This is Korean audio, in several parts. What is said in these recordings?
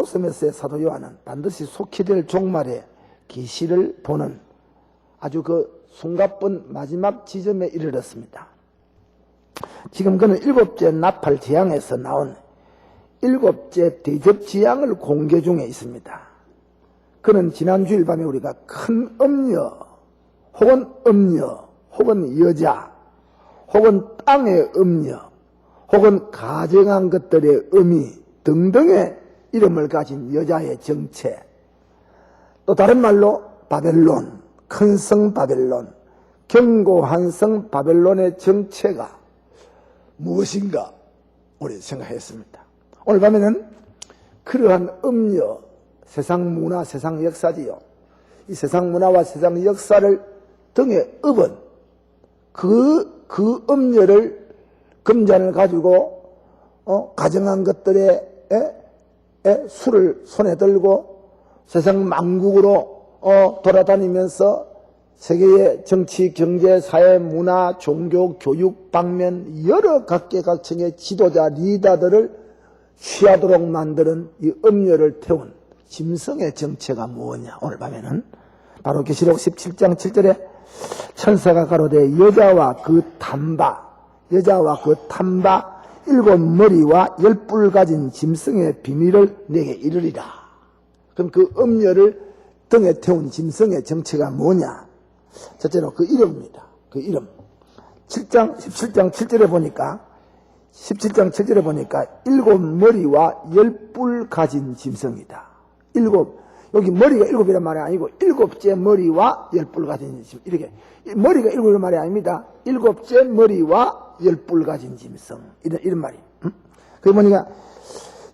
섬에서의 사도 요한은 반드시 속히 될 종말의 계시를 보는 아주 그 숨가쁜 마지막 지점에 이르렀습니다. 지금 그는 일곱째 나팔 재앙에서 나온 일곱째 대접 재앙을 공개 중에 있습니다. 그는 지난 주일 밤에 우리가 큰 음녀 혹은 여자 혹은 땅의 음녀 혹은 가정한 것들의 의미 등등의 이름을 가진 여자의 정체, 또 다른 말로 바벨론, 큰 성 바벨론, 견고한 성 바벨론의 정체가 무엇인가 우리 생각했습니다. 오늘 밤에는 그러한 음녀, 세상 문화, 세상 역사지요. 이 세상 문화와 세상 역사를 등에 업은 그 음녀를 금잔을 가지고 가정한 것들의 술을 손에 들고 세상 만국으로 돌아다니면서 세계의 정치, 경제, 사회, 문화, 종교, 교육 방면 여러 각계각층의 지도자, 리더들을 취하도록 만드는 이 음료를 태운 짐승의 정체가 무엇이냐. 오늘 밤에는 바로 계시록 17장 7절에 천사가 가로되 여자와 그 탐바 일곱 머리와 열 뿔 가진 짐승의 비밀을 내게 이르리라. 그럼 그 음녀를 등에 태운 짐승의 정체가 뭐냐? 첫째로 그 이름입니다. 그 이름. 17장 7절에 보니까 일곱 머리와 열 뿔 가진 짐승이다. 여기 머리가 일곱이란 말이 아니고 일곱째 머리와 열 뿔 가진 짐승. 이렇게 머리가 일곱이란 말이 아닙니다. 일곱째 머리와 열 뿔 가진 짐승. 이런 말이. 그게 뭐니까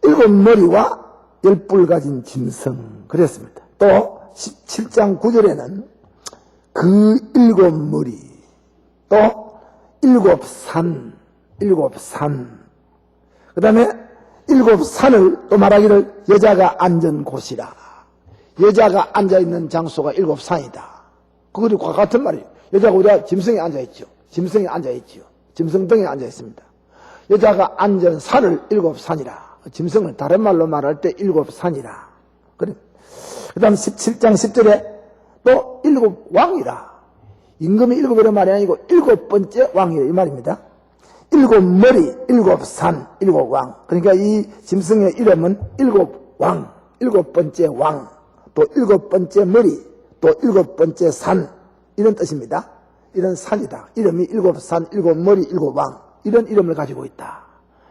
일곱 머리와 열 뿔 가진 짐승. 그랬습니다. 또 17장 9절에는 그 일곱 머리, 또 일곱 산. 그 다음에 일곱 산을 또 말하기를 여자가 앉은 곳이라. 여자가 앉아있는 장소가 일곱 산이다. 그것과 같은 말이에요. 여자가 우리가 짐승에 앉아있죠. 짐승 등에 앉아있습니다. 여자가 앉은 산을 일곱 산이라. 짐승을 다른 말로 말할 때 일곱 산이라. 그래. 그 다음 17장 10절에 또 일곱 왕이라. 임금이 일곱이라는 말이 아니고 일곱 번째 왕이라 이 말입니다. 일곱 머리, 일곱 산, 일곱 왕. 그러니까 이 짐승의 이름은 일곱 왕, 일곱 번째 왕, 또 일곱 번째 머리, 또 일곱 번째 산, 이런 뜻입니다. 이런 산이다. 이름이 일곱 산, 일곱 머리, 일곱 왕, 이런 이름을 가지고 있다.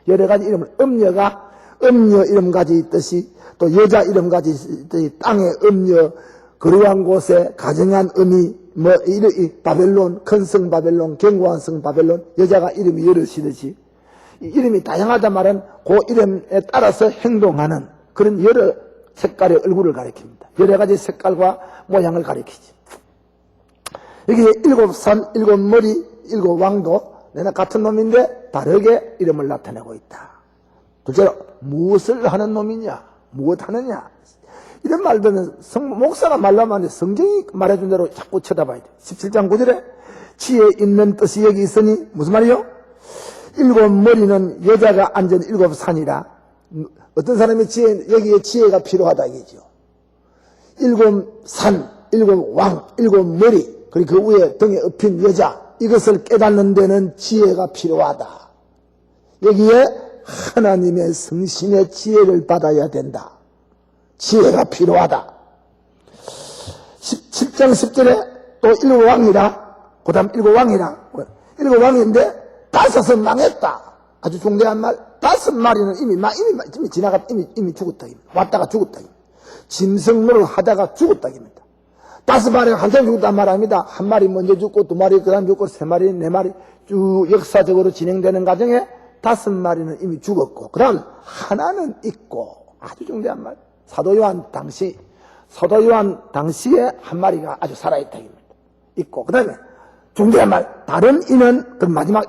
여러 가지 이름을, 음녀 이름 가지고 있듯이, 또 여자 이름 가지고 있듯이, 땅의 음녀, 거룩한 곳에 가정한 의미, 바벨론, 큰 성 바벨론, 견고한 성 바벨론, 여자가 이름이 여럿이듯이, 이름이 다양하다 말은 그 이름에 따라서 행동하는 그런 여러 색깔의 얼굴을 가리킵니다. 여러 가지 색깔과 모양을 가리키지. 여기 일곱 산, 일곱 머리, 일곱 왕도 내나 같은 놈인데 다르게 이름을 나타내고 있다. 둘째로 무엇을 하는 놈이냐, 무엇 하느냐, 이런 말들은 목사가 말하면 성경이 말해준 대로 자꾸 쳐다봐야 돼. 17장 9절에 지혜 있는 뜻이 여기 있으니 무슨 말이요? 일곱 머리는 여자가 앉은 일곱 산이라. 어떤 사람이 여기에 지혜가 필요하다 이거죠. 일곱 산, 일곱 왕, 일곱 머리, 그리고 그 위에 등에 엎인 여자, 이것을 깨닫는 데는 지혜가 필요하다. 여기에 하나님의 성신의 지혜를 받아야 된다. 지혜가 필요하다. 17장 10절에 또 일곱 왕이라, 그 다음 일곱 왕인데 다섯은 망했다. 아주 중대한 말. 다섯 마리는 이미 지나가, 이미 죽었다. 왔다가 죽었다. 짐승으로 하다가 죽었다. 다섯 마리가 한참 죽었단 말 아닙니다. 한 마리 먼저 죽고, 두 마리 그 다음 죽고, 세 마리, 네 마리 쭉 역사적으로 진행되는 과정에 다섯 마리는 이미 죽었고, 그 다음 하나는 있고, 아주 중대한 말. 사도 요한 당시에 한 마리가 아주 살아있다. 있고, 그 다음에 중대한 말, 다른 이는 그 마지막,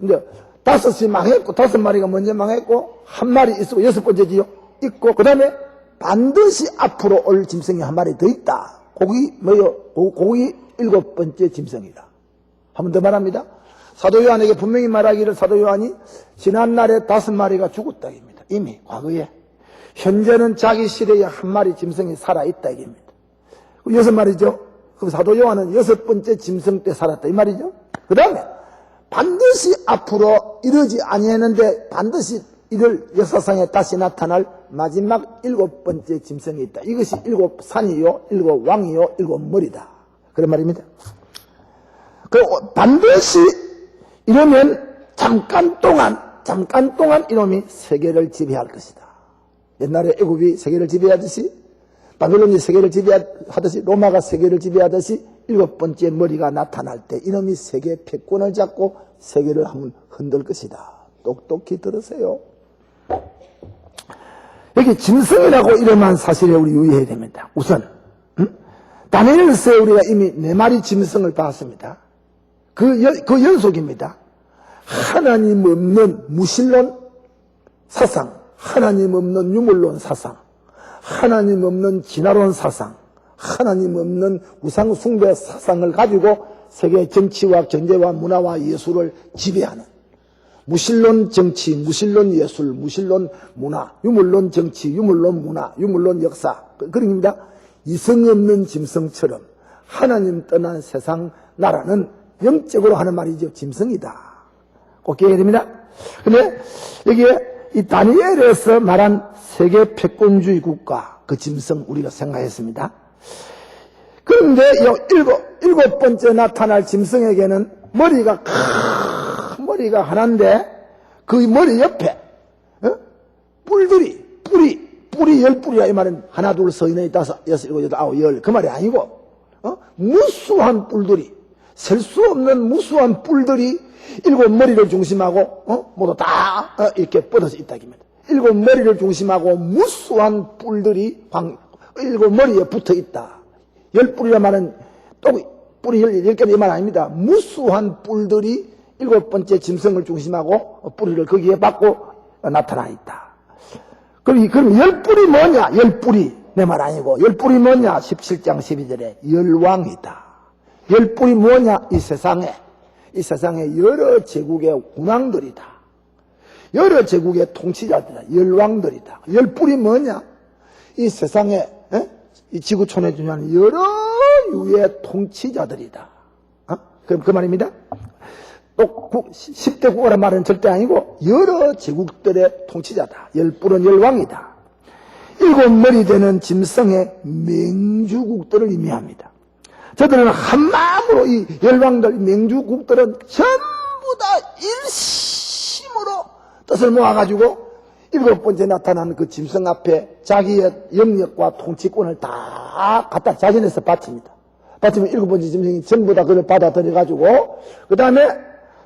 이제 다섯이 망했고, 다섯 마리가 먼저 망했고, 한 마리 있고, 여섯 번째지요. 있고, 그 다음에 반드시 앞으로 올 짐승이 한 마리 더 있다. 그게 일곱 번째 짐승이다. 한 번 더 말합니다. 사도 요한에게 분명히 말하기를 사도 요한이 지난날에 다섯 마리가 죽었다. 이미 과거에. 현재는 자기 시대에 한 마리 짐승이 살아있다 이겁니다. 6마리죠. 그럼 사도 요한은 6번째 짐승 때 살았다 이 말이죠. 그 다음에 반드시 앞으로 이르지 아니했는데 반드시 이를 역사상에 다시 나타날 마지막 7번째 짐승이 있다. 이것이 7산이요 7왕이요 7머리다. 그런 말입니다. 그 반드시 이러면 잠깐 동안 이놈이 세계를 지배할 것이다. 옛날에 애굽이 세계를 지배하듯이 바벨론이 세계를 지배하듯이 로마가 세계를 지배하듯이 7번째 머리가 나타날 때 이놈이 세계 패권을 잡고 세계를 한번 흔들 것이다. 똑똑히 들으세요. 여기 짐승이라고 이름한 사실에 우리 유의해야 됩니다. 우선 다니엘서에 우리가 이미 4마리 짐승을 봤습니다. 그 연속입니다. 하나님 없는 무신론 사상, 하나님 없는 유물론 사상, 하나님 없는 진화론 사상, 하나님 없는 우상 숭배 사상을 가지고 세계 정치와 경제와 문화와 예술을 지배하는 무신론 정치, 무신론 예술, 무신론 문화, 유물론 정치, 유물론 문화, 유물론 역사 그런 겁니다. 이성 없는 짐승처럼 하나님 떠난 세상 나라는 영적으로 하는 말이죠. 짐승이다. 꼭 기억해야 됩니다. 근데 여기에 이 다니엘에서 말한 세계 패권주의 국가 그 짐승 우리가 생각했습니다. 그런데 일곱 번째 나타날 짐승에게는 머리가 큰 머리가 하나인데 그 머리 옆에 뿔이 10뿔이야 이 말은 하나 둘 서 있는 다섯 여섯 일곱 여덟 아홉 열 그 말이 아니고 무수한 뿔들이 셀 수 없는 무수한 뿔들이 7머리를 중심하고 모두 다 이렇게 뻗어져 있다 입니다. 7머리를 중심하고 무수한 뿔들이 7머리에 붙어 있다. 10뿔이라 말은 또 뿔이 10개도 이 말 아닙니다. 무수한 뿔들이 7번째 짐승을 중심하고 뿌리를 거기에 받고 나타나 있다. 그럼 10뿔이 뭐냐? 10뿔이 내 말 아니고 10뿔이 뭐냐? 17장 12절에 열왕이다. 10뿔이 뭐냐? 이 세상에 여러 제국의 군왕들이다. 여러 제국의 통치자들이다. 열왕들이다. 10뿔이 뭐냐? 이 세상에 이 지구촌에 주는 여러 유의 통치자들이다. 그럼 그 말입니다. 또 10대 국가란 말은 절대 아니고 여러 제국들의 통치자다. 10뿔은 열왕이다. 7머리 되는 짐승의 맹주국들을 의미합니다. 저들은 한마음으로 이 열왕들, 맹주국들은 전부 다 일심으로 뜻을 모아가지고 7번째 나타난 그 짐승 앞에 자기의 영역과 통치권을 다 갖다 자진해서 바칩니다. 바치면 7번째 짐승이 전부 다 그걸 받아들여가지고 그 다음에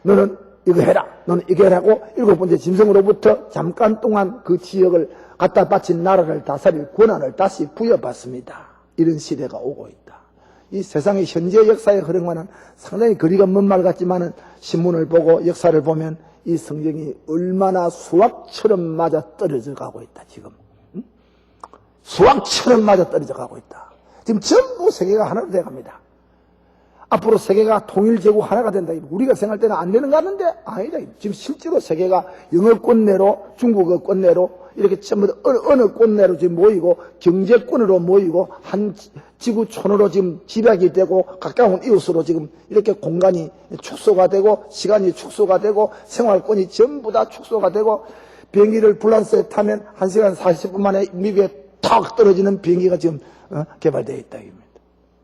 너는 이거 해라. 너는 이거 해라고 7번째 짐승으로부터 잠깐 동안 그 지역을 갖다 바친 나라를 다스릴 권한을 다시 부여받습니다. 이런 시대가 오고 있다. 이 세상의 현재 역사에 흐름과는 상당히 거리가 먼 말 같지만은 신문을 보고 역사를 보면 이 성경이 얼마나 수학처럼 맞아 떨어져 가고 있다, 지금. 수학처럼 맞아 떨어져 가고 있다. 지금 전부 세계가 하나로 돼 갑니다. 앞으로 세계가 통일제국 하나가 된다. 우리가 생각할 때는 안 되는 거 같는데 아니다. 지금 실제로 세계가 영어권 내로 중국어권 내로 이렇게 전부 어느 권 내로 지금 모이고 경제권으로 모이고 한 지구촌으로 지금 집약이 되고 가까운 이웃으로 지금 이렇게 공간이 축소가 되고 시간이 축소가 되고 생활권이 전부 다 축소가 되고 비행기를 불란서에 타면 1시간 40분 만에 미국에 탁 떨어지는 비행기가 지금 개발되어 있다.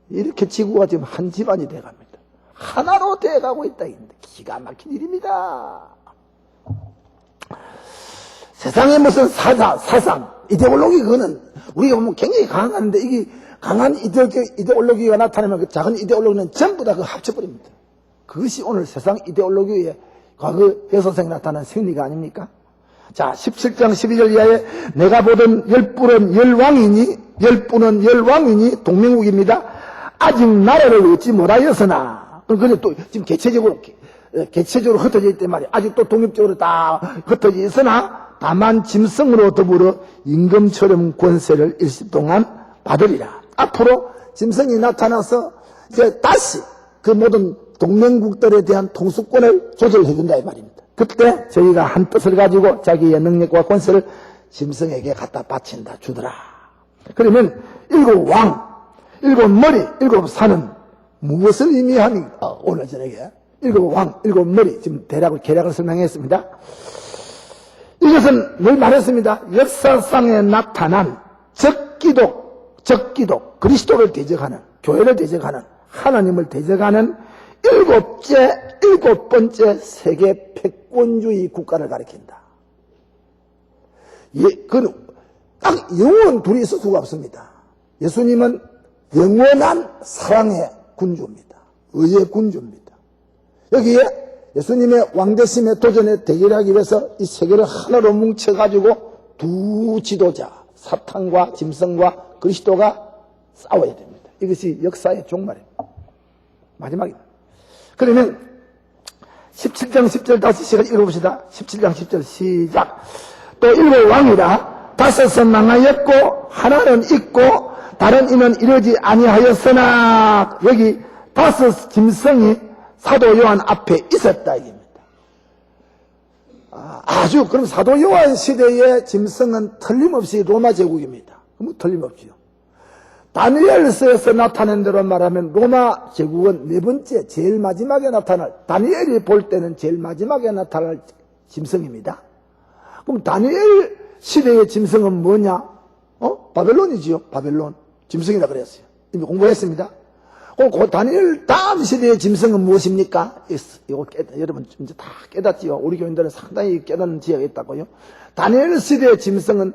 이렇게 지구가 지금 한 집안이 돼갑니다. 하나로 돼가고 있다. 기가 막힌 일입니다. 세상에 무슨 사상, 이데올로기 그거는 우리가 보면 굉장히 강한데 이게 강한 이데올로기가 나타나면 그 작은 이데올로기는 전부 다 그 합쳐버립니다. 그것이 오늘 세상 이데올로기의 과거 역사상에 나타난 생리가 아닙니까? 자, 17장 12절 이하에 내가 보던 10뿔은 열왕이니 동맹국입니다. 아직 나라를 얻지 못하였으나, 근데 또 지금 개체적으로 흩어져 있단 말이야. 아직 또 독립적으로 다 흩어져 있으나, 다만 짐승으로 더불어 임금처럼 권세를 일시 동안 받으리라. 앞으로 짐승이 나타나서 이제 다시 그 모든 동맹국들에 대한 통수권을 조절해 준다 이 말입니다. 그때 저희가 한 뜻을 가지고 자기의 능력과 권세를 짐승에게 갖다 바친다, 주더라. 그러면 일곱 왕, 일곱 머리, 일곱 산은 무엇을 의미합니까? 오늘 저녁에 일곱 왕, 일곱 머리, 지금 계략을 설명했습니다. 이것은 늘 말했습니다. 역사상에 나타난 적기독, 그리스도를 대적하는, 교회를 대적하는, 하나님을 대적하는 일곱 번째 세계 패권주의 국가를 가리킨다. 그건 딱 영원 둘이 있을 수가 없습니다. 예수님은 영원한 사랑의 군주입니다. 의의 군주입니다. 여기에 예수님의 왕대심의 도전에 대결하기 위해서 이 세계를 하나로 뭉쳐가지고 두 지도자, 사탄과 짐승과 그리스도가 싸워야 됩니다. 이것이 역사의 종말입니다. 마지막입니다. 그러면 17장 10절 다시 시간 읽어봅시다. 17장 10절 시작. 또 일곱 왕이라 다섯은 망하였고 하나는 있고 다른 이는 이르지 아니하였으나, 여기 다섯 짐승이 사도 요한 앞에 있었다 이겁니다. 그럼 사도 요한 시대의 짐승은 틀림없이 로마 제국입니다. 그럼 틀림없지요. 다니엘서에서 나타낸 대로 말하면 로마 제국은 네 번째, 제일 마지막에 나타날, 다니엘이 볼 때는 제일 마지막에 나타날 짐승입니다. 그럼 다니엘 시대의 짐승은 뭐냐? 바벨론이지요. 바벨론. 짐승이라 그랬어요. 이미 공부했습니다. 그 다니엘 다음 시대의 짐승은 무엇입니까? 이거 여러분 이제 다 깨닫지요. 우리 교인들은 상당히 깨닫는 지혜가 있다고요. 다니엘 시대의 짐승은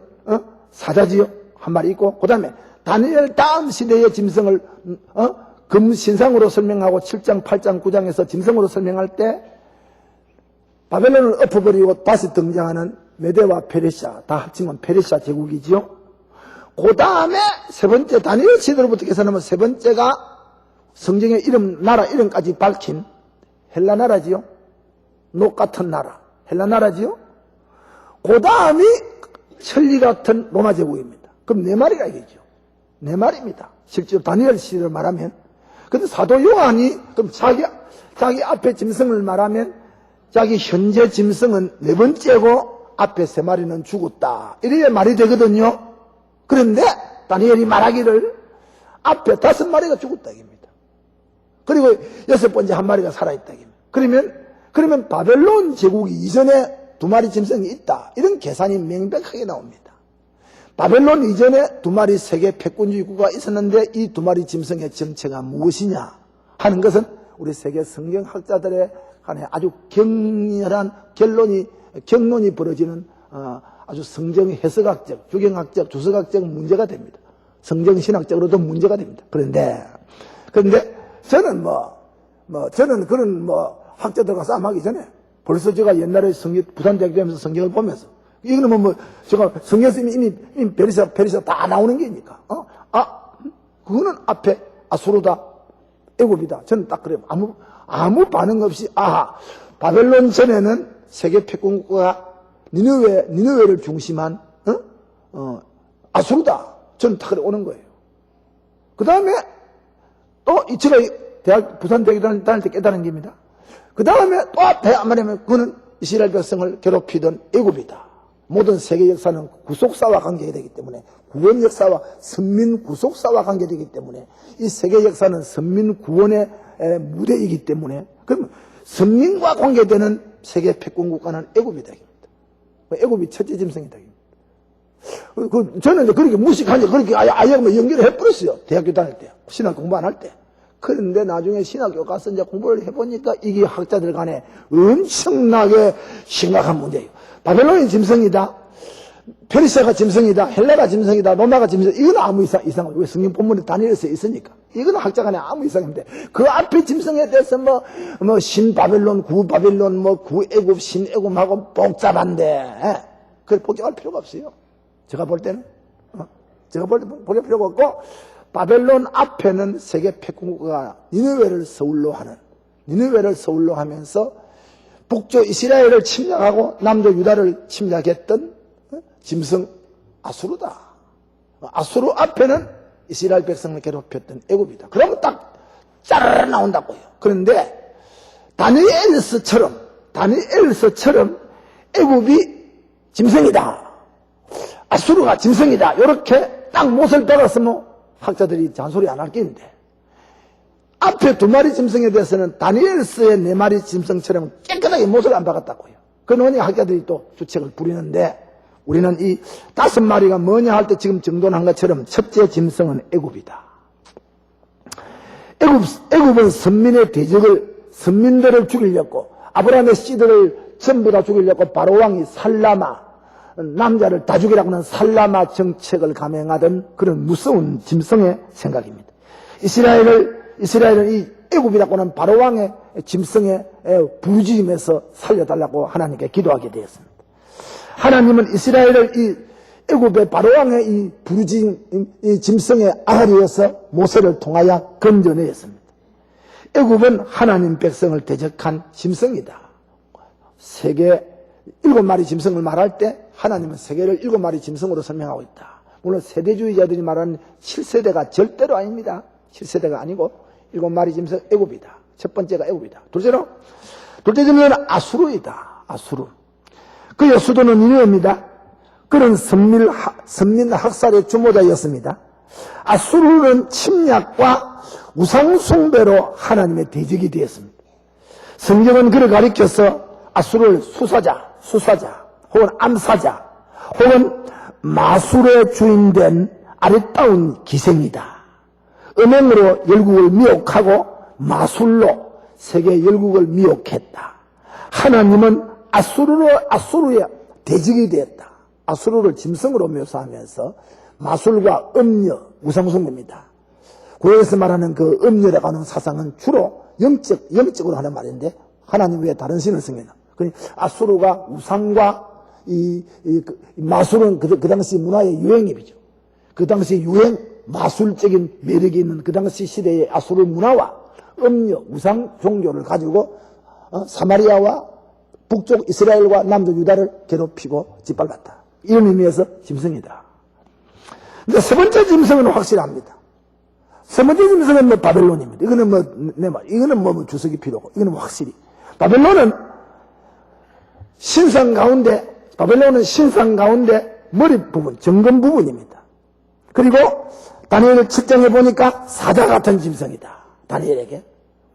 사자지요. 한 마리 있고, 그 다음에 다니엘 다음 시대의 짐승을 금신상으로 설명하고 7장, 8장, 9장에서 짐승으로 설명할 때 바벨론을 엎어버리고 다시 등장하는 메대와 페르시아, 다 합치면 페르시아 제국이지요. 그 다음에 세 번째, 다니엘 시대로부터 계산하면 세 번째가 성경의 이름, 나라 이름까지 밝힌 헬라 나라지요. 녹 같은 나라, 헬라 나라지요. 그 다음이 천리 같은 로마 제국입니다. 그럼 네 마리가 이겠죠. 네 마리입니다. 실제로 다니엘 시대를 말하면. 근데 사도 요한이 그럼 자기 앞에 짐승을 말하면 자기 현재 짐승은 네 번째고 앞에 세 마리는 죽었다, 이래야 말이 되거든요. 그런데 다니엘이 말하기를 앞에 다섯 마리가 죽었다 입니다. 그리고 여섯 번째 한 마리가 살아있다 입니다. 그러면 바벨론 제국이 이전에 두 마리 짐승이 있다, 이런 계산이 명백하게 나옵니다. 바벨론 이전에 두 마리 세계 패권주의 국가가 있었는데 이 두 마리 짐승의 정체가 무엇이냐 하는 것은 우리 세계 성경학자들의 간에 아주 격렬한 경론이 벌어지는 아주 성경 해석학적, 주경학적, 주석학적 문제가 됩니다. 성경신학적으로도 문제가 됩니다. 그런데 저는 저는 그런 학자들과 싸움하기 전에 벌써 제가 옛날에 부산대학교 다니면서 성경을 보면서 이거는 제가 성경에서 이미 페르시아 다 나오는 게니까. 그거는 앞에 아수르다, 애굽이다. 저는 딱 그래요. 아무 반응 없이, 바벨론 전에는 세계 패권국가가 니느웨를 중심한, 아수르다. 저는 딱 그래 오는 거예요. 그 다음에 또 제가 부산대학교 다닐 때 깨달은 겁니다. 그 다음에 또 앞에 말하면 그는 이스라엘 백성을 괴롭히던 애굽이다. 모든 세계 역사는 구속사와 관계되기 때문에, 구원 역사와 선민 구속사와 관계되기 때문에, 이 세계 역사는 선민 구원의 무대이기 때문에, 그럼 선민과 관계되는 세계 패권국가는 애굽이다. 애굽이 첫째 짐승이다. 저는 그렇게 무식하니 그렇게 아예 연결을 해버렸어요. 대학교 다닐 때, 신학 공부 안 할 때. 그런데 나중에 신학교 가서 이제 공부를 해보니까 이게 학자들 간에 엄청나게 심각한 문제예요. 바벨론이 짐승이다, 페르시아가 짐승이다, 헬라가 짐승이다, 로마가 짐승이다. 이건 아무 이상은 왜 성경 본문에 다니엘서에 있으니까. 이건 학자 간에 아무 이상인데, 그 앞에 짐승에 대해서 신바벨론, 구바벨론, 구애굽, 신애굽하고 복잡한데, 그걸 복잡할 필요가 없어요. 제가 볼 때는. 제가 볼 필요가 없고, 바벨론 앞에는 세계 패권국가가 니느웨를 서울로 하면서 북쪽 이스라엘을 침략하고 남쪽 유다를 침략했던 짐승 아수르다. 아수르 앞에는 이스라엘 백성을 괴롭혔던 애굽이다. 그러면 딱 짜르르 나온다고요. 그런데 다니엘서처럼 애굽이 짐승이다. 아수르가 짐승이다. 이렇게 딱 못을 박았으면 학자들이 잔소리 안 할 게 있는데, 앞에 2마리 짐승에 대해서는 다니엘서의 4마리 짐승처럼 깨끗하게 못을 안 박았다고요. 그러니 학자들이 또 주책을 부리는데, 우리는 이 5마리가 뭐냐 할 때 지금 정돈한 것처럼 첫째 짐승은 애굽이다. 애굽은 선민들을 죽이려고, 아브라함의 씨들을 전부 다 죽이려고 바로왕이 남자를 다 죽이라고 하는 살라마 정책을 감행하던 그런 무서운 짐승의 생각입니다. 이스라엘은 이 애굽이라고 하는 바로왕의 짐승의 부르짖음에서 살려달라고 하나님께 기도하게 되었습니다. 하나님은 이스라엘을 이 애굽의 바로왕의 이 부르짖음, 이 짐승의 아가리에서 모세를 통하여 건져내었습니다. 애굽은 하나님 백성을 대적한 짐승이다. 7마리 짐승을 말할 때 하나님은 세계를 7마리 짐승으로 설명하고 있다. 물론 세대주의자들이 말하는 7세대가 절대로 아닙니다. 7세대가 아니고 7마리 짐승 애굽이다. 첫 번째가 애굽이다. 둘째 짐승은 아수르이다. 아수르. 그의 수도는 니느웨입니다. 그런 선민 학살의 주모자였습니다. 아수르는 침략과 우상숭배로 하나님의 대적이 되었습니다. 성경은 그를 가리켜서 아수르를 수사자 혹은 암사자 혹은 마술의 주인된 아리따운 기생이다. 음행으로 열국을 미혹하고 마술로 세계 열국을 미혹했다. 하나님은 아수르의 대적이 되었다. 아수르를 짐승으로 묘사하면서 마술과 음녀, 우상숭배입니다. 구약에서 말하는 그 음녀라고 하는 사상은 주로 영적으로 하는 말인데, 하나님 외에 다른 신을 섬기는. 그러니 아수르가 우상과 마술은 그 당시 문화의 유행입이죠. 그 당시 마술적인 매력이 있는 그 당시 시대의 아수르 문화와 음녀, 우상 종교를 가지고 사마리아와 북쪽 이스라엘과 남쪽 유다를 괴롭히고 짓밟았다. 이런 의미에서 짐승이다. 근데 세 번째 짐승은 확실합니다. 세 번째 짐승은 바벨론입니다. 이거는 주석이 필요고, 이거는 확실히. 바벨론은 신상 가운데 머리 부분, 정금 부분입니다. 그리고 다니엘 7장에 보니까 사자 같은 짐승이다. 다니엘에게.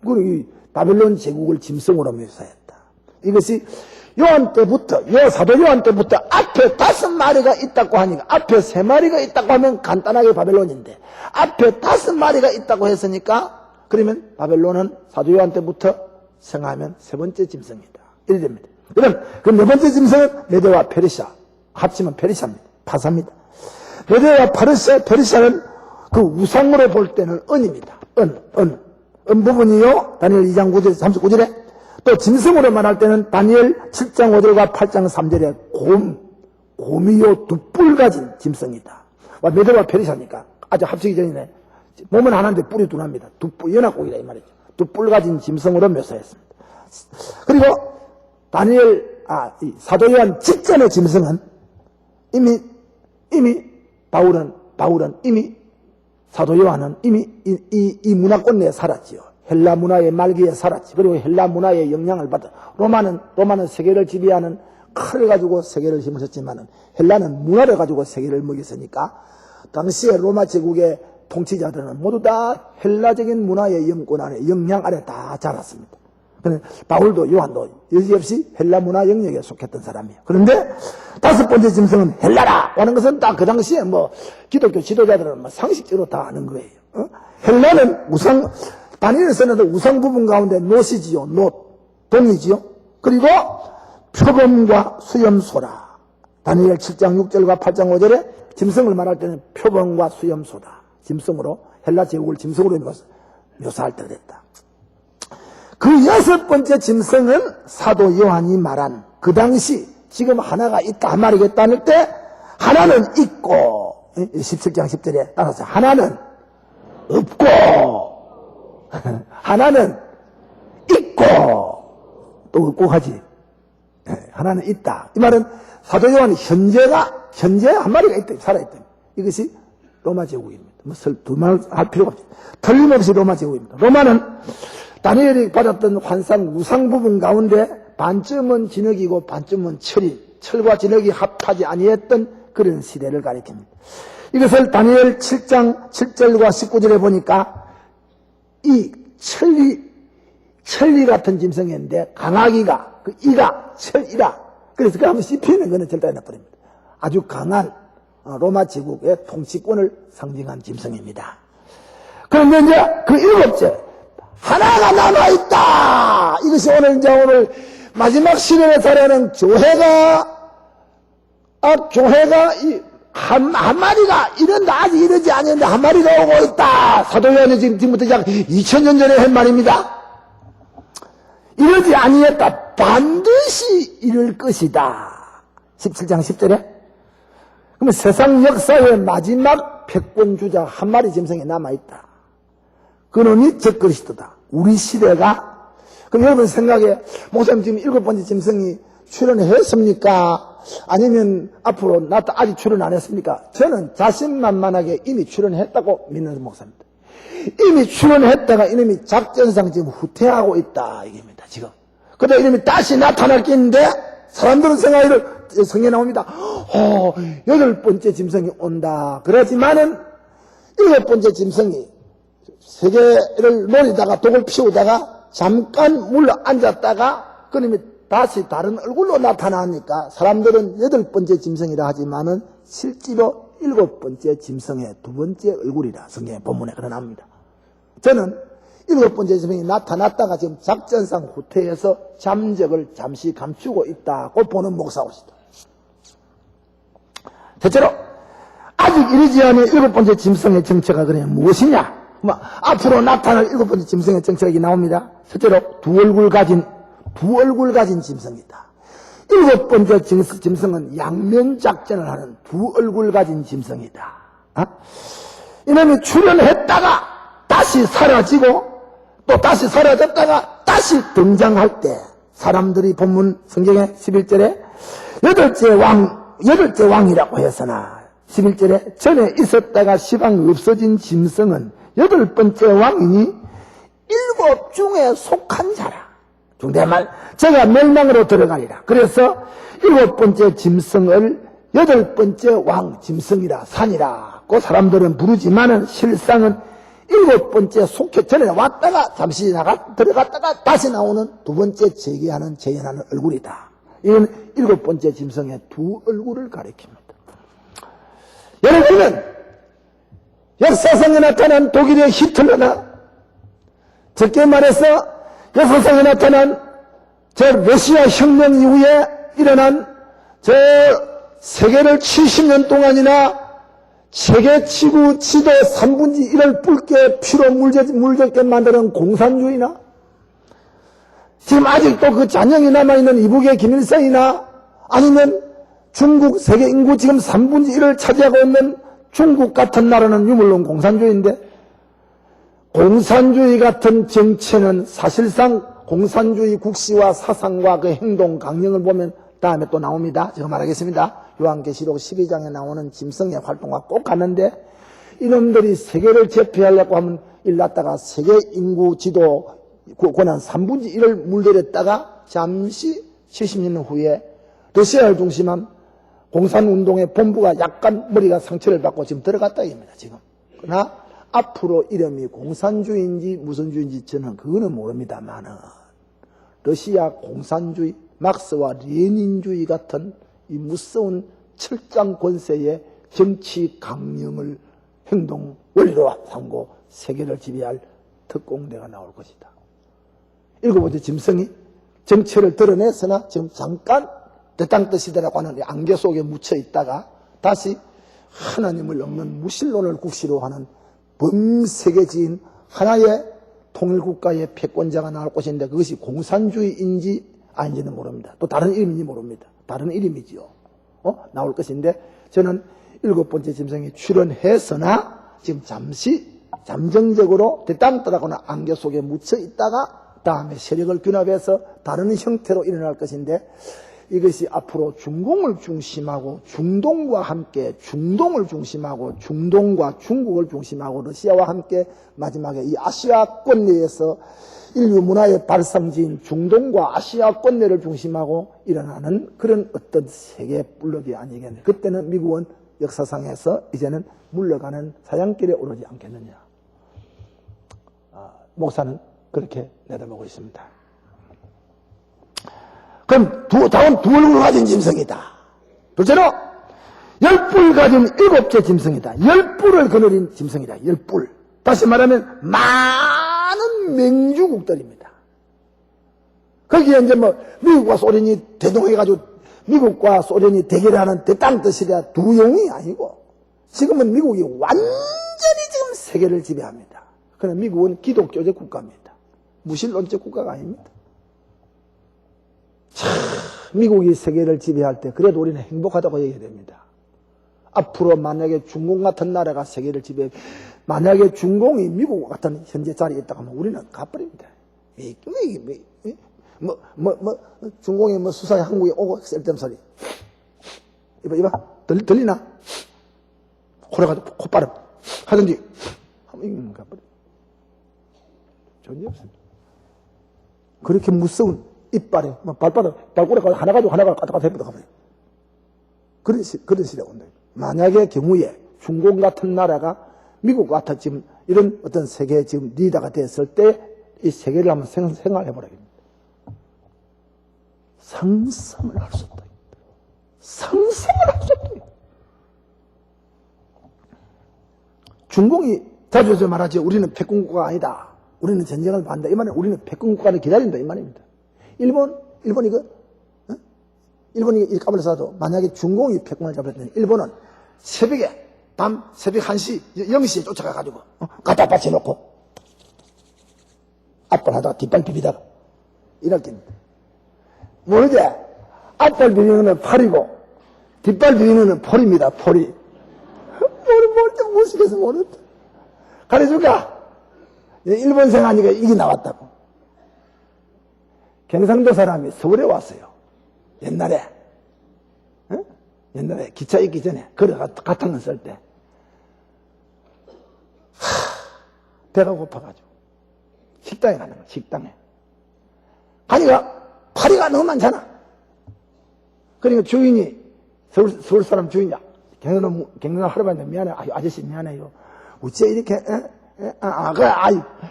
그리고 이 바벨론 제국을 짐승으로 묘사했다. 이것이 사도 요한 때부터 앞에 5마리가 있다고 하니까, 앞에 3마리가 있다고 하면 간단하게 바벨론인데, 앞에 5마리가 있다고 했으니까, 그러면 바벨론은 사도 요한 때부터 생각하면 세 번째 짐승이다. 이래 됩니다. 그럼 그 네 번째 짐승은 메대와 페르시아. 합치면 페르시아입니다. 파사입니다. 메대와 페르시아는 그 우상으로 볼 때는 은입니다. 은 부분이요. 다니엘 2장 9절, 39절에 또 짐승으로 말할 때는 다니엘 7장 5절과 8장 3절에 곰이요 두 뿔 가진 짐승이다. 메대와 페르시아니까 아주 합치기 전이네. 몸은 하나인데 뿔이 둔합니다. 두 뿔, 연합국이다 이 말이죠. 두 뿔 가진 짐승으로 묘사했습니다. 그리고 사도 요한 직전의 짐승은 이미 바울은 사도 요한은 이미 이 문화권 내에 살았지요. 헬라 문화의 말기에 살았지. 그리고 헬라 문화의 영향을 받아. 로마는 세계를 지배하는 칼을 가지고 세계를 힘으셨지만은 헬라는 문화를 가지고 세계를 먹였으니까 당시에 로마 제국의 통치자들은 모두 다 헬라적인 문화의 영향 아래 다 자랐습니다. 바울도 요한도 여지없이 헬라 문화 영역에 속했던 사람이에요. 그런데 5번째 짐승은 헬라라 하는 것은 딱 그 당시에 기독교 지도자들은 상식적으로 다 아는 거예요. 헬라는 다니엘서는 우상 부분 가운데 놋이지요. 동이지요. 그리고 표범과 수염소라. 다니엘 7장 6절과 8장 5절에 짐승을 말할 때는 표범과 수염소다. 짐승으로 헬라 제국을 짐승으로 묘사할 때가 됐다. 그 6번째 짐승은 사도 요한이 말한 그 당시 지금 하나가 있다 한 마리겠다 할 때 하나는 있고 17장 10절에 따라서 하나는 없고 하나는 있고 또 없고 하지. 하나는 있다. 이 말은 사도 요한이 현재 한 마리가 있다 살아있다. 이것이 로마 제국입니다. 두말 할 필요가 없습니다. 틀림없이 로마 제국입니다. 로마는 다니엘이 받았던 환상 우상 부분 가운데 반쯤은 진흙이고 반쯤은 철과 진흙이 합하지 아니했던 그런 시대를 가리킵니다. 이것을 다니엘 7장 7절과 19절에 보니까 이 천리 같은 짐승인데 강하기가 그 이가 철이라. 그래서 그 한번 씹히는 것은 절대 안 나버립니다. 아주 강한 로마 제국의 통치권을 상징한 짐승입니다. 그런데 이제 그 7째 하나가 남아있다. 이것이 오늘 마지막 시대에 살아가는 교회가 한 마리가 이런다. 아직 이러지 않았는데 한 마리가 오고 있다. 사도 요한이 지금부터 약 2000년 전에 한 말입니다. 이러지 아니했다. 반드시 이룰 것이다. 17장 10절에. 그러면 세상 역사의 마지막 패권주자 한 마리 짐승이 남아있다. 그놈이 적그리스도다. 우리 시대가. 그럼 여러분 생각에 목사님 지금 7번째 짐승이 출현했습니까? 아니면 앞으로 아직 출현 안 했습니까? 저는 자신만만하게 이미 출현했다고 믿는 목사입니다. 이미 출현했다가 이놈이 작전상 지금 후퇴하고 있다 이겁니다. 지금. 그러다 이놈이 다시 나타날 게 있는데 사람들은 생각에 성경에 나옵니다. 8번째 짐승이 온다. 그러지만은 7번째 짐승이 세계를 노리다가 독을 피우다가 잠깐 물러 앉았다가 그놈이 다시 다른 얼굴로 나타나니까 사람들은 8번째 짐승이라 하지만은 실제로 7번째 짐승의 2번째 얼굴이라 성경의 본문에 그러납니다. 저는 7번째 짐승이 나타났다가 지금 작전상 후퇴해서 잠적을 잠시 감추고 있다고 보는 목사오시다. 대체로 아직 이르지 않은 7번째 짐승의 정체가 그러면 무엇이냐? 앞으로 나타날 7번째 짐승의 정체가 나옵니다. 실제로 두 얼굴 가진 짐승이다. 7번째 짐승은 양면작전을 하는 두 얼굴 가진 짐승이다. 이놈이 출현했다가 다시 사라지고 또 다시 사라졌다가 다시 등장할 때 사람들이 본문 성경의 11절에 8째 왕이라고 했으나 11절에 전에 있었다가 시방 없어진 짐승은 8번째 왕이니 7 중에 속한 자라. 중대말 제가 멸망으로 들어가리라. 그래서 7번째 짐승을 8번째 왕 짐승이라 산이라고 사람들은 부르지만은 실상은 7번째 속해 전에 왔다가 잠시 들어갔다가 다시 나오는 2번째 재현하는 얼굴이다. 이건 7번째 짐승의 두 얼굴을 가리킵니다. 여러분은 역사상에 나타난 독일의 히틀러나 적게 말해서 역사상에 나타난 저 러시아 혁명 이후에 일어난 저 세계를 70년 동안이나 세계 지구 지도 3분의 1을 붉게 피로 물적게 만드는 공산주의나 지금 아직도 그 잔영이 남아있는 이북의 김일성이나 아니면 중국 세계 인구 지금 3분의 1을 차지하고 있는 중국 같은 나라는 유물론 공산주의인데 공산주의 같은 정체는 사실상 공산주의 국시와 사상과 그 행동 강령을 보면 다음에 또 나옵니다. 제가 말하겠습니다. 요한계시록 12장에 나오는 짐승의 활동과 꼭 같는데 이놈들이 세계를 제패하려고 하면 일났다가 세계 인구 지도 권한 3분의 1을 물들였다가 잠시 70년 후에 러시아를 중심한 공산운동의 본부가 약간 머리가 상처를 받고 지금 들어갔다 입니다. 지금. 그러나 앞으로 이름이 공산주의인지 무슨 주의인지 저는 그거는 모릅니다만은 러시아 공산주의 막스와 레닌주의 같은 이 무서운 철장 권세의 정치 강령을 행동 원리로 삼고 세계를 지배할 특공대가 나올 것이다. 7번째 짐승이 정체를 드러냈으나 지금 잠깐 대땅뜨시대라고 하는 안개 속에 묻혀 있다가 다시 하나님을 없는 무신론을 국시로 하는 범세계지인 하나의 통일국가의 패권자가 나올 것인데 그것이 공산주의인지 아닌지는 모릅니다. 또 다른 이름인지 모릅니다. 다른 이름이지요. 나올 것인데 저는 7번째 짐승이 출현했으나 지금 잠시 잠정적으로 대땅뜨라고는 안개 속에 묻혀 있다가 다음에 세력을 균합해서 다른 형태로 일어날 것인데 이것이 앞으로 중공을 중심하고 중동과 함께 중동을 중심하고 중동과 중국을 중심하고 러시아와 함께 마지막에 이 아시아권 내에서 인류 문화의 발상지인 중동과 아시아권 내를 중심하고 일어나는 그런 어떤 세계 블록이 아니겠느냐. 그때는 미국은 역사상에서 이제는 물러가는 사냥길에 오르지 않겠느냐. 목사는 그렇게 내다보고 있습니다. 그럼 다음 두 얼굴을 가진 짐승이다. 둘째로 10뿔 가진 7째 짐승이다. 10뿔을 거느린 짐승이다. 10뿔. 다시 말하면 많은 맹주국들입니다. 거기에 이제 미국과 소련이 대동해가지고 미국과 소련이 대결하는 대땅 뜻이라 두 영이 아니고 지금은 미국이 완전히 지금 세계를 지배합니다. 그러나 미국은 기독교적 국가입니다. 무신론적 국가가 아닙니다. 참, 미국이 세계를 지배할 때 그래도 우리는 행복하다고 얘기해야 됩니다. 앞으로 만약에 중공 같은 나라가 세계를 지배해, 만약에 중공이 미국 같은 현재 자리에 있다고 하면 우리는 가버립니다. 중공이 수사에 한국에 오고 쓸데없는 소리. 이봐, 들리나? 코래가지고 콧바람 하든지 하면 가버려. 전혀 없습니다. 그렇게 무서운 이빨에, 발꼬리 하나 가지고 하나가 까딱까딱 해버려 가버려. 그런 시대가 온다. 만약에 경우에 중공 같은 나라가 미국 같은 지금 이런 어떤 세계 지금 리더가 됐을 때 이 세계를 한번 생각해보라겠습니다. 상상을 할 수 없다. 상상을 할 수 없다. 중공이 자주 말하지 우리는 패권국가가 아니다. 우리는 전쟁을 반다. 이 말은 우리는 패권국가를 기다린다. 이 말입니다. 일본이 이 까불 사도 만약에 중공이 패권을 잡았더니 일본은 밤 새벽 1시, 0시에 쫓아가가지고 갖다 받쳐놓고 앞발 하다가 뒷발 비비다가 이럴 겁니다. 모르지? 앞발 비비는 건 팔이고 뒷발 비비는 건 폴입니다. 폴이. 모르지 무식해서 모른다. 가르쳐줄까? 일본생 하니까 이게 나왔다고. 경상도 사람이 서울에 왔어요. 옛날에 기차 있기 전에 같은 거 쓸 때 배가 고파가지고 식당에 가는 거야. 식당에 가니까 파리가 너무 많잖아. 그러니까 주인이 서울 사람 주인이야. 경상도 할아버지한테 미안해. 아저씨 미안해요. 어째 이렇게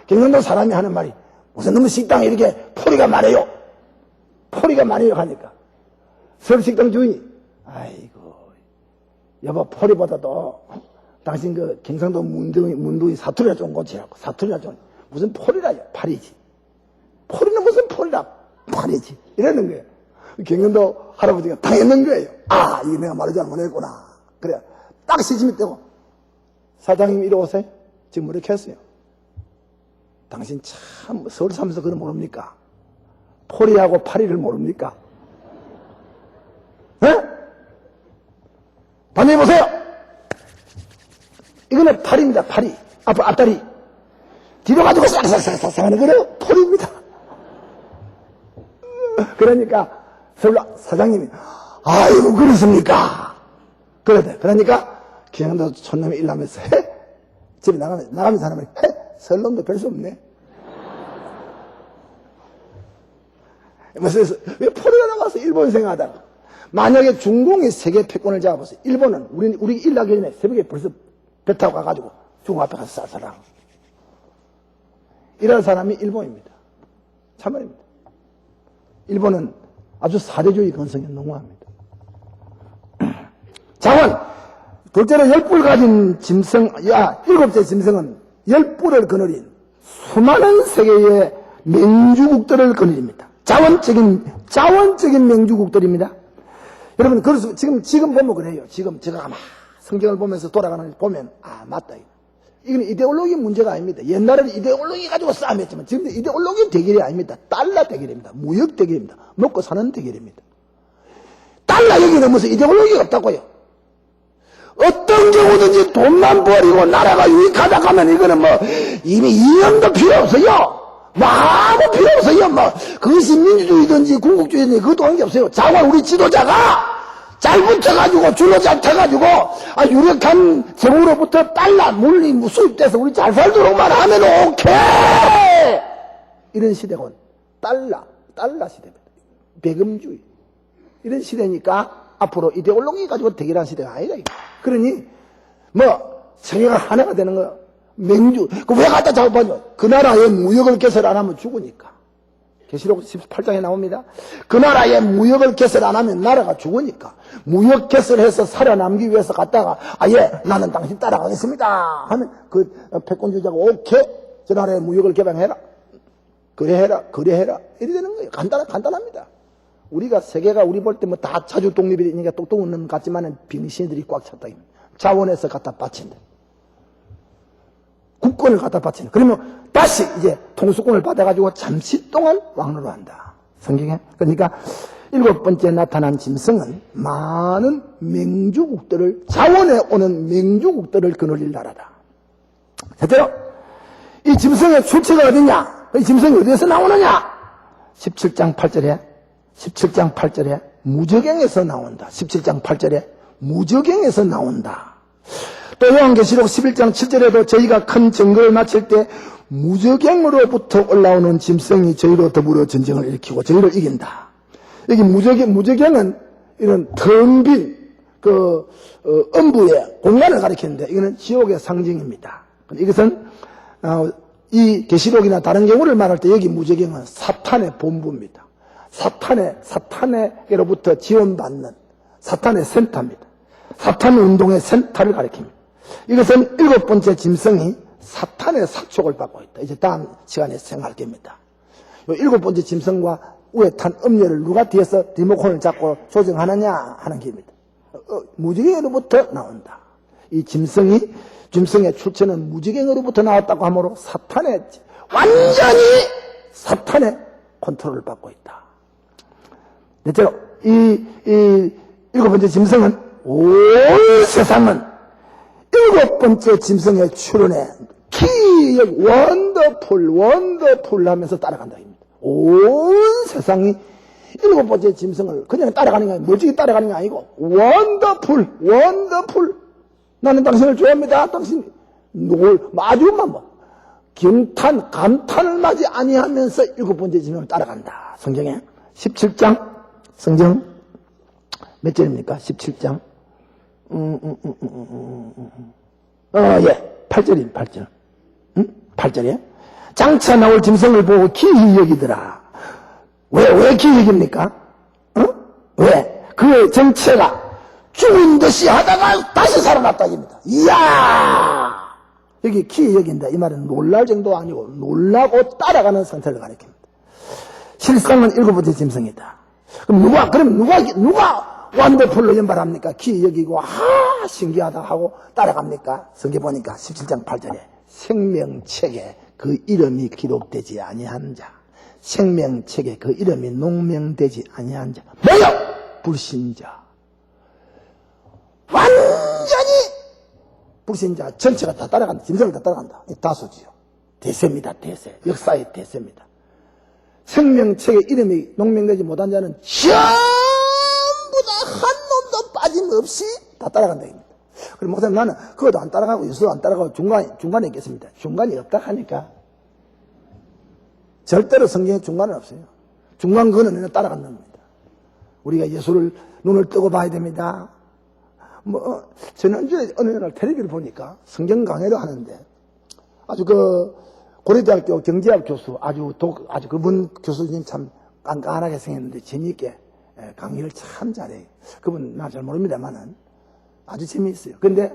경상도 사람이 하는 말이 무슨 너무 식당에 이렇게 포리가 많아요. 포리가 많아요 하니까 서울 식당 주인이 아이고 여보 포리보다도 당신 그 경상도 문둥이 사투리가 좀 고치라고. 사투리가 좀 무슨 포리라요. 파리지. 포리는 무슨 포리라. 파리지. 이러는 거예요. 경상도 할아버지가 당했는 거예요. 이게 내가 말을 잘못했구나. 그래 딱 시침이 떼고 사장님 이리 오세요. 지금 이렇게 했어요. 당신 참 서울 살면서 그걸 모릅니까? 포리하고 파리를 모릅니까? 반대해보세요. 이거는 파리입니다. 파리. 앞다리. 뒤로 가지고 싹싹싹 하는 거는 포리입니다. 그러니까 서울 사장님이 아이고 그렇습니까? 그러니까 경상도 촌놈이 일하면서 집에 나가면서 하는 말이 서울 놈도 별 수 없네. 왜 포리가 나와서 일본 생각하다가 만약에 중공이 세계 패권을 잡아서 일본은 우리 일하기 전에 새벽에 벌써 배 타고 가가지고 중국 앞에 가서 쌀쌀하고 이런 사람이 일본입니다. 참말입니다. 일본은 아주 사대주의 건성에 농후합니다. 자원 둘째로 10뿔 가진 짐승, 7째 짐승은 10뿔을 거느린 수많은 세계의 맹주국들을 거느립니다. 자원적인 맹주국들입니다. 여러분, 그래서 지금 보면 그래요. 지금 제가 아마 성경을 보면서 돌아가는 거 보면, 맞다. 이건 이데올로기 문제가 아닙니다. 옛날에는 이데올로기 가지고 싸움했지만, 지금 이데올로기 대결이 아닙니다. 달러 대결입니다. 무역 대결입니다. 먹고 사는 대결입니다. 달러 얘기는 무슨 이데올로기가 없다고요. 어떤 경우든지 돈만 버리고 나라가 유익하다 하면 이거는 이미 이념도 필요 없어요. 아무 필요 없어요. 뭐 그것이 민주주의든지 군국주의든지 그것도 관계 없어요. 자관 우리 지도자가 잘 붙어가지고 줄로 잡혀가지고 유력한 정부로부터 달러 물리 수입돼서 우리 잘 살도록만 하면 오케이. 이런 시대군. 달러 시대입니다. 배금주의 이런 시대니까 앞으로 이데올로기 가지고 대결한 시대가 아니다. 그러니 뭐 세계가 하나가 되는 거 맹주 그 왜 갖다 잡아봐요. 그 나라의 무역을 개설 안 하면 죽으니까. 계시록 18장에 나옵니다. 그 나라의 무역을 개설 안 하면 나라가 죽으니까. 무역 개설해서 살아남기 위해서 갔다가 예 나는 당신 따라가겠습니다 하면 그 패권주의자가 오케이 저 나라의 무역을 개방해라. 거래해라 이래 되는 거예요. 간단합니다. 우리가 세계가 우리 볼 때 뭐 다 자주 독립이니까 똑똑한 놈 같지만은 빙신들이 꽉 찼다. 자원에서 갖다 바친다. 국권을 갖다 바친다. 그러면 다시 이제 통수권을 받아가지고 잠시 동안 왕노로 한다. 성경에. 그러니까 7번째 나타난 짐승은 많은 맹주국들을 자원에 오는 맹주국들을 거느릴 나라다. 됐죠? 이 짐승의 출처가 어디냐? 이 짐승이 어디에서 나오느냐? 17장 8절에 무저갱에서 나온다. 17장 8절에 무저갱에서 나온다. 또 요한계시록 11장 7절에도 저희가 큰 증거를 마칠 때 무저갱으로부터 올라오는 짐승이 저희로 더불어 전쟁을 일으키고 저희를 이긴다. 여기 무저갱은 이런 텅 빈 음부의 공간을 가리키는데 이거는 지옥의 상징입니다. 이것은 이 계시록이나 다른 경우를 말할 때 여기 무저갱은 사탄의 본부입니다. 사탄에게로부터 지원받는 사탄의 센터입니다. 사탄 운동의 센터를 가리킵니다. 이것은 7번째 짐승이 사탄의 사촉을 받고 있다. 이제 다음 시간에 생각할 겁니다. 이 7번째 짐승과 위에 탄 음녀를 누가 뒤에서 리모컨을 잡고 조정하느냐 하는 겁니다. 무지개로부터 나온다. 이 짐승의 출처는 무지개로부터 나왔다고 하므로 완전히 사탄의 컨트롤을 받고 있다. 넷째로 이 7번째 짐승은 온 세상은 7번째 짐승의 출현에 원더풀 하면서 따라간다. 온 세상이 7번째 짐승을 그냥 따라가는 게 아니고 멀찍이 따라가는 게 아니고 원더풀 나는 당신을 좋아합니다. 당신 아주만 감탄을 맞이 아니하면서 7번째 짐승을 따라간다. 성경에 17장 성경 몇 절입니까? 17장 8절입니다. 8절. 8절에 장차 나올 짐승을 보고 기이 여기더라. 왜 기이 여깁니까? 왜? 그의 정체가 죽은 듯이 하다가 다시 살아났다 입니다. 이야! 여기 기이 여긴다. 이 말은 놀랄 정도가 아니고 놀라고 따라가는 상태를 가리킵니다. 실상은 7번째 짐승이다. 그럼 누가 원더풀로 연발합니까? 기이 여기고 신기하다 하고 따라갑니까? 성경 보니까 17장 8절에 생명책에 그 이름이 기록되지 아니한 자, 생명책에 그 이름이 농명되지 아니한 자, 뭐요? 불신자. 완전히 불신자 전체가 다 따라간다. 짐승을 다 따라간다. 다수지요. 대세입니다. 대세. 역사의 대세입니다. 생명책에 이름이 농명되지 못한 자는 전부 다 한 놈도 빠짐없이 다 따라간다. 그럼 목사님 나는 그것도 안 따라가고 예수도 안 따라가고 중간에 있겠습니다. 중간이 없다 하니까 절대로 성경에 중간은 없어요. 중간 그거는 그냥 따라간다는 겁니다. 우리가 예수를 눈을 뜨고 봐야 됩니다. 지난주에 어느 날 텔레비를 보니까 성경 강의를 하는데 아주 고려대학교 경제학 교수 아주 그분 교수님 참 깐깐하게 생겼는데 재미있게 강의를 참 잘해요. 그분 나 잘 모릅니다만은 아주 재미있어요. 근데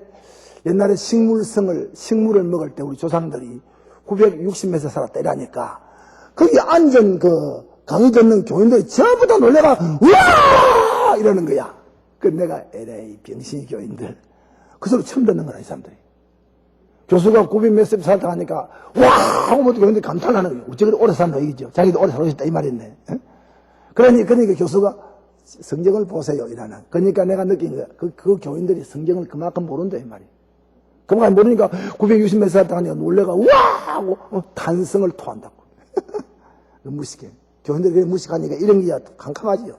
옛날에 식물을 먹을 때 우리 조상들이 960몇 세 살았다 이러니까 거기 앉은 강의 듣는 교인들이 전부 다 놀래가 우와 이러는 거야. 그 내가 에레이 병신이 교인들 그 소리 처음 듣는 거야 이 사람들이. 교수가 900몇 세 살다 하니까 와 하고 뭐 교인들이 감탄하는 거예요. 어째 그리 오래 산다 얘기죠. 자기도 오래 살았다 이 말이네. 그러니까 교수가 성경을 보세요 이러는. 그러니까 내가 느낀 거야. 그 교인들이 성경을 그만큼 모른다 이 말이야. 그만큼 모르니까 960몇 살 하니까 놀래가 우와 하고 탄성을 토한다고. 무식해. 교인들이 그래 무식하니까 이런 게 캄캄하지요.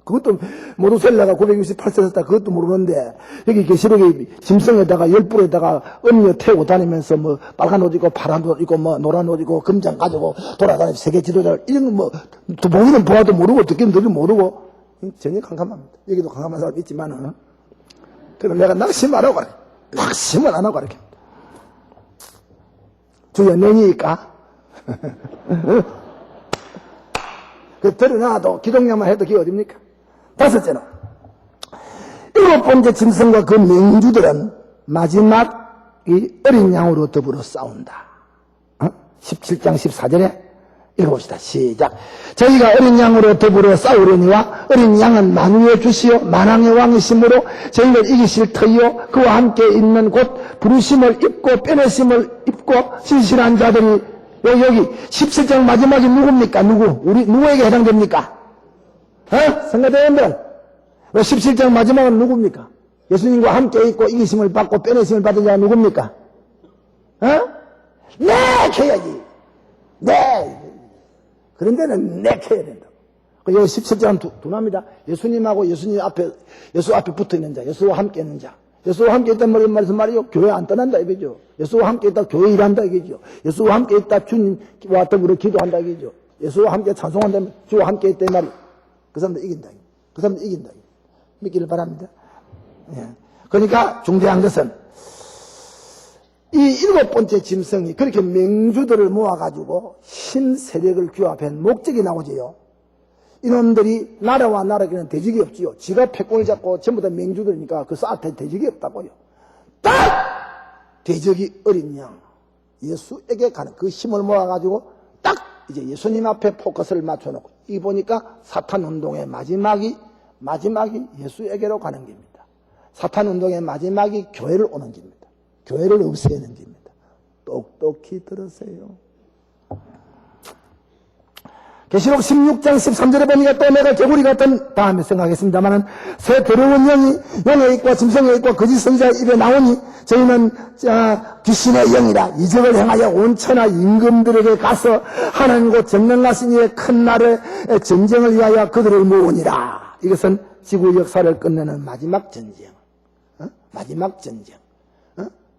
그것도 모두셀라가 968세 다 그것도 모르는데 여기 계시록에 짐승에다가 열불에다가 음료 태우고 다니면서 뭐 빨간 옷 입고 파란 옷 입고 뭐 노란 옷 입고 금장 가지고 돌아다니면서 세계 지도자를 이런 거 뭐 보기는 보아도 모르고 듣기는 들도 모르고 전혀 캄캄합니다. 여기도 캄캄한 사람 있지만은 그럼 내가 낙심하라고 그래. 낙심은 안 하고 이렇게 주여 내니까 그 드러나도 기독량만 해도 그게 어딥니까? 다섯째는 일곱 번째 짐승과 그 맹주들은 마지막 이 어린 양으로 더불어 싸운다. 17장 14절에 읽어봅시다. 시작. 저희가 어린 양으로 더불어 싸우려니와 어린 양은 만유의 주시요 만왕의 왕이시므로 저희를 이기실 터이요 그와 함께 있는 곳 부르심을 입고 빼내심을 입고 신실한 자들이 여기 17장 마지막이 누굽니까? 누구에게 해당됩니까? 성가대원들 17장 마지막은 누굽니까? 예수님과 함께 있고 이기심을 받고 빼내심을 받은 자가 누굽니까? 네! 해야지. 네! 그런 데는 네! 해야 된다. 여기 17장은 두납니다. 예수님하고 예수 앞에 붙어 있는 자, 예수와 함께 있는 자. 예수와 함께 있단 말이요. 교회 안 떠난다 이거죠. 예수와 함께 있다 교회 일한다 이거죠. 예수와 함께 있다 주님과 더불어 기도한다 이거죠. 예수와 함께 찬송한다 주와 함께 있다 이 말이요. 그 사람도 이긴다. 그 사람도 이긴다. 믿기를 바랍니다. 예. 그러니까 중대한 것은 이 일곱 번째 짐승이 그렇게 맹주들을 모아가지고 흰 세력을 규합한 목적이 나오지요. 이놈들이 나라와 나라에는 대적이 없지요. 지가 패권을 잡고 전부 다 맹주들이니까 그 싸움에 대적이 없다고요. 딱! 대적이 어린 양. 예수에게 가는 그 힘을 모아가지고 딱! 이제 예수님 앞에 포커스를 맞춰놓고 이 보니까 사탄 운동의 마지막이 예수에게로 가는 길입니다. 사탄 운동의 마지막이 교회를 오는 길입니다. 교회를 없애는 길입니다. 똑똑히 들으세요. 계시록 16장 13절에 보니까 또 내가 개구리 같은 다음에 생각하겠습니다만은 새 더러운 영이 용의 입과 짐승의 입과 거짓 선지자의 입에 나오니 저희는 귀신의 영이라 이적을 행하여 온 천하 임금들에게 가서 하나님과 정령하신 이의 큰 날의 전쟁을 위하여 그들을 모으니라. 이것은 지구 역사를 끝내는 마지막 전쟁. 마지막 전쟁.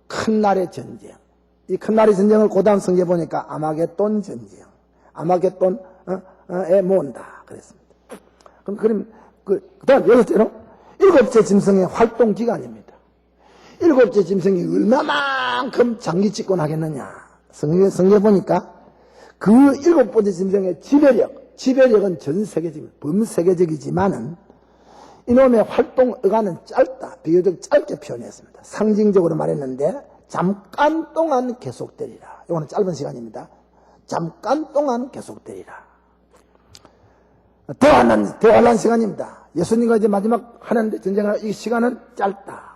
큰 날의 전쟁. 이 큰 날의 전쟁을 고단 성경에 보니까 아마겟돈 전쟁. 아마겟돈에 모은다. 그랬습니다. 그럼, 그 다음 여섯째로, 일곱째 짐승의 활동 기간입니다. 일곱째 짐승이 얼마만큼 장기 집권하겠느냐. 성경에 보니까 그 일곱 번째 짐승의 지배력은 전 세계적이고, 범세계적이지만은 이놈의 활동 어간은 짧다. 비교적 짧게 표현했습니다. 상징적으로 말했는데, 잠깐 동안 계속되리라. 이거는 짧은 시간입니다. 잠깐 동안 계속되리라. 대환란 시간입니다. 예수님과 이제 마지막 하는데 전쟁을 이 시간은 짧다.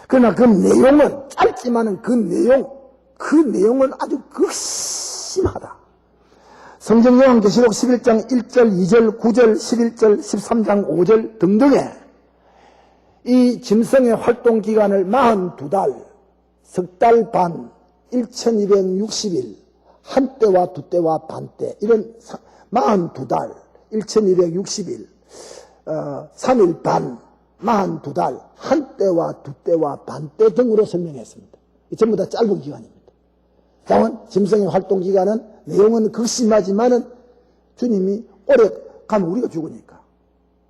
그러나 그 내용은 짧지만은 그 내용은 아주 극심하다. 성경 요한계시록 11장 1절, 2절, 9절, 11절, 13장 5절 등등의 이 짐승의 활동 기간을 42달, 석 달 반, 1260일, 한 때와 두 때와 반 때, 이런 42달, 1260일, 3일 반, 42달, 한 때와 두 때와 반 때 등으로 설명했습니다. 전부 다 짧은 기간입니다. 다만 짐승의 활동 기간은 내용은 극심하지만은 주님이 오래 가면 우리가 죽으니까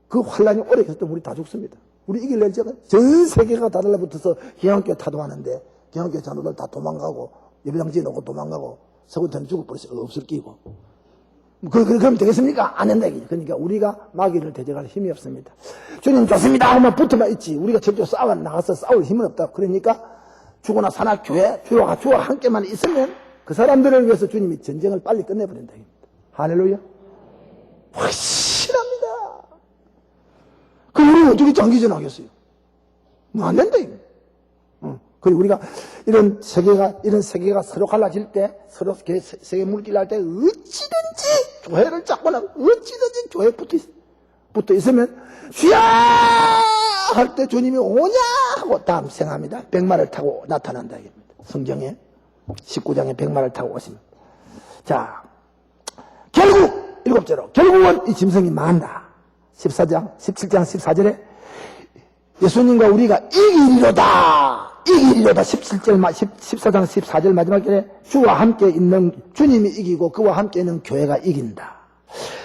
그 환란이 오래 계속되면 우리 다 죽습니다. 우리 이길래 제가 전 세계가 다 달라붙어서 기독교 타도하는데 기독교 자녀들 다 도망가고 예배당지에 놓고 도망가고 서구태는 죽어버렸어요. 없을 끼고. 그럼 되겠습니까? 안 된다. 그러니까 우리가 마귀를 대적할 힘이 없습니다. 주님 좋습니다 하면 붙어만 있지. 우리가 직접 나가서 싸울 힘은 없다. 그러니까 죽거나 사나 교회, 주와 함께만 있으면 그 사람들을 위해서 주님이 전쟁을 빨리 끝내버린다. 할렐루야. 확실합니다. 그럼 우리 어떻게 장기전 하겠어요? 뭐 안 된다. 그리고 우리가 이런 세계가 서로 갈라질 때, 서로 세계 물길 할 때, 어찌든지 교회를 잡거나, 어찌든지 교회에 붙어 있으면, 주야! 할 때 주님이 오냐! 하고 다음 생합니다. 백마를 타고 나타난다. 성경에 19장에 백마를 타고 오십니다. 자, 결국 일곱째로 결국은 이 짐승이 망한다. 17장 14절에 예수님과 우리가 이기리로다. 14장 14절 마지막에 주와 함께 있는 주님이 이기고 그와 함께 있는 교회가 이긴다.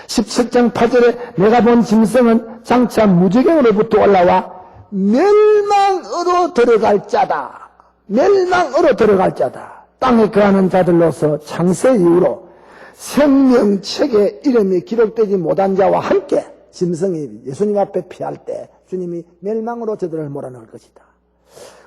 17장 8절에 내가 본 짐승은 장차 무지경으로부터 올라와 멸망으로 들어갈 자다. 멸망으로 들어갈 자다. 땅에 거하는 자들로서 창세 이후로 생명책에 이름이 기록되지 못한 자와 함께 짐승이 예수님 앞에 피할 때 주님이 멸망으로 저들을 몰아넣을 것이다.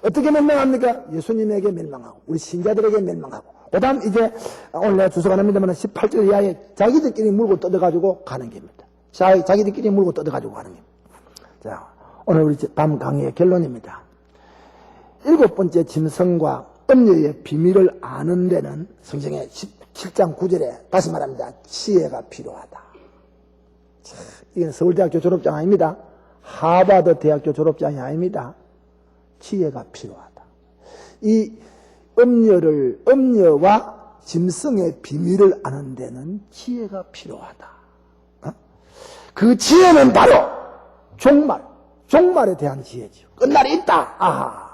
어떻게 멸망합니까? 예수님에게 멸망하고 우리 신자들에게 멸망하고 그 다음 이제 오늘 내가 주소가 납니다만 18절 이하에 자기들끼리 물고 뜯어가지고 가는 겁니다. 자기들끼리 물고 뜯어가지고 가는 겁니다. 자, 오늘 우리 밤 강의의 결론입니다. 7번째 짐승과 음녀의 비밀을 아는 데는 성경의 17장 9절에 다시 말합니다. 지혜가 필요하다. 자, 이건 서울대학교 졸업장 아닙니다. 하버드 대학교 졸업장이 아닙니다. 지혜가 필요하다. 이 음녀와 짐승의 비밀을 아는 데는 지혜가 필요하다. 그 지혜는 바로 종말에 대한 지혜죠. 끝날이 있다. 아하.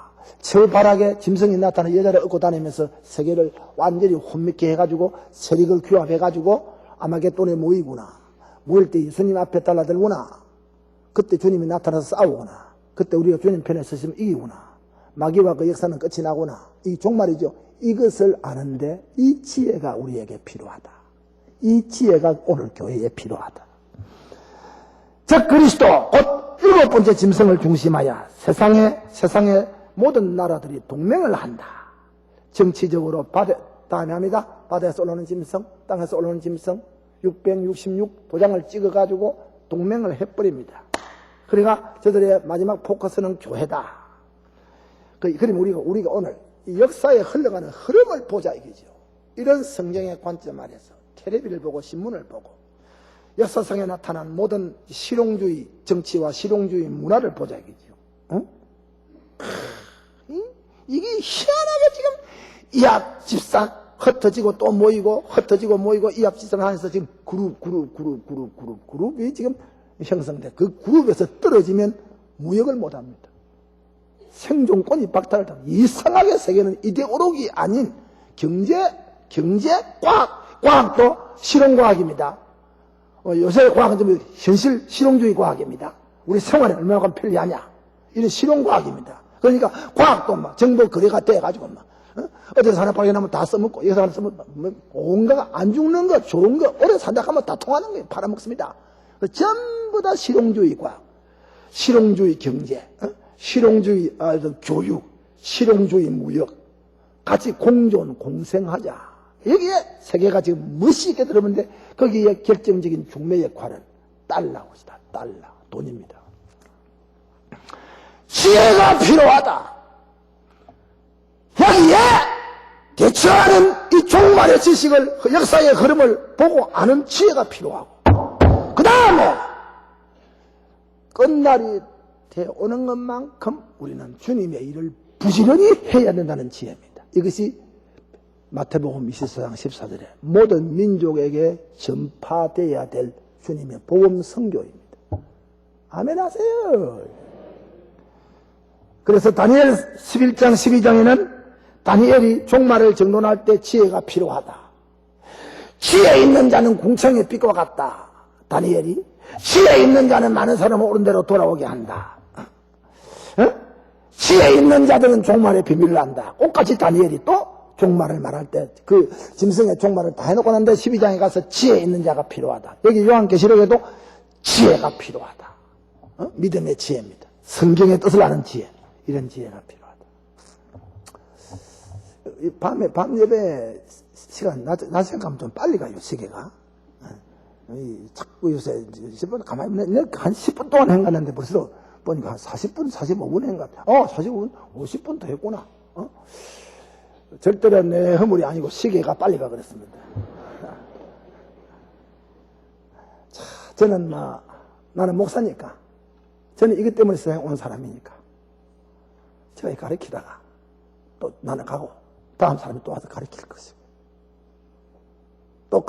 철바락에 짐승이 나타나 여자를 얻고 다니면서 세계를 완전히 혼미케 해가지고 세력을 규합해가지고 아마겟돈에 모이구나. 모일 때 예수님 앞에 달라들구나. 그때 주님이 나타나서 싸우구나. 그때 우리가 주님 편에 서시면 이기구나. 마귀와 그 역사는 끝이 나구나. 이 종말이죠. 이것을 아는데 이 지혜가 우리에게 필요하다. 이 지혜가 오늘 교회에 필요하다. 즉 그리스도 곧 7번째 짐승을 중심하여 세상의 모든 나라들이 동맹을 한다. 정치적으로 다음에 합니다. 바다에서 올라오는 짐승, 땅에서 올라오는 짐승 666 도장을 찍어가지고 동맹을 해버립니다. 그러니까 저들의 마지막 포커스는 교회다. 그러면 우리가 오늘 이 역사에 흘러가는 흐름을 보자 이거죠. 이런 성경의 관점 아래서 텔레비를 보고 신문을 보고 역사상에 나타난 모든 실용주의 정치와 실용주의 문화를 보자 이거죠. 이게 희한하게 지금 이합 집산 흩어지고 또 모이고 흩어지고 모이고 이합 집산 하면서 지금 그룹이 지금 형성돼. 그 그룹에서 떨어지면 무역을 못합니다. 생존권이 박탈당합니다. 이상하게 세계는 이데올로기 아닌 과학도 실용과학입니다. 요새 과학은 좀 현실 실용주의 과학입니다. 우리 생활에 얼마나 편리하냐. 이런 실용과학입니다. 그러니까 과학도 막 정보 거래가 돼가지고 막 어디서 하나 발견하면 다 써먹고 여기서 하나 써먹고 온갖 안 죽는 거 좋은 거 오래 산다 하면 다 통하는 거예요. 팔아먹습니다. 전부 다 실용주의 과학, 실용주의 경제, 실용주의 교육, 실용주의 무역 같이 공존 공생하자. 여기에 세계가 지금 멋있게 들어오는데 거기에 결정적인 중매 역할은 달러입니다. 달러, 돈입니다. 지혜가 필요하다. 여기에 대처하는 이 종말의 지식을 역사의 흐름을 보고 아는 지혜가 필요하고 그 다음에 끝날이 되어오는 것만큼 우리는 주님의 일을 부지런히 해야 된다는 지혜입니다. 이것이 마태복음 24장 14절에 모든 민족에게 전파되어야 될 주님의 복음 선교입니다. 아멘 하세요. 그래서 다니엘 11장 12장에는 다니엘이 종말을 정론할 때 지혜가 필요하다. 지혜 있는 자는 궁창의 빛과 같다. 다니엘이 지혜 있는 자는 많은 사람을 옳은 대로 돌아오게 한다. 지혜 있는 자들은 종말의 비밀을 안다. 똑같이 다니엘이 또 종말을 말할 때 그 짐승의 종말을 다 해놓고 난데 12장에 가서 지혜 있는 자가 필요하다. 여기 요한계시록에도 지혜가 필요하다. 믿음의 지혜입니다. 성경의 뜻을 아는 지혜. 이런 지혜가 필요하다. 밤 예배 시간, 낮 시간 좀 빨리 가요, 시계가. 자꾸 요새 10분 가만히, 내가 한 10분 동안 행갔는데 벌써 보니까 한 40분, 45분 행갔. 45분, 50분 더 했구나. 절대로 내 허물이 아니고 시계가 빨리 가 그랬습니다. 자, 저는 나는 목사니까. 저는 이것 때문에 세상에 온 사람이니까. 제가 가르치다가 또 나는 가고 다음 사람이 또 와서 가르칠 것이고 또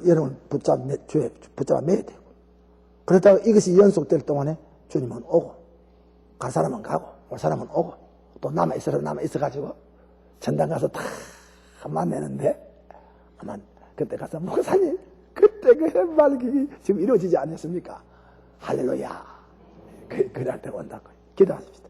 여러분 붙잡아 매야 되고. 그렇다고 이것이 연속될 동안에 주님은 오고, 갈 사람은 가고, 올 사람은 오고, 또 남아있어가지고, 전당 가서 다 만나는데, 아마 그때 가서, 목사님, 그때 그 해맑기 지금 이루어지지 않았습니까? 할렐루야. 그날 때 온다고. 기도하십시다.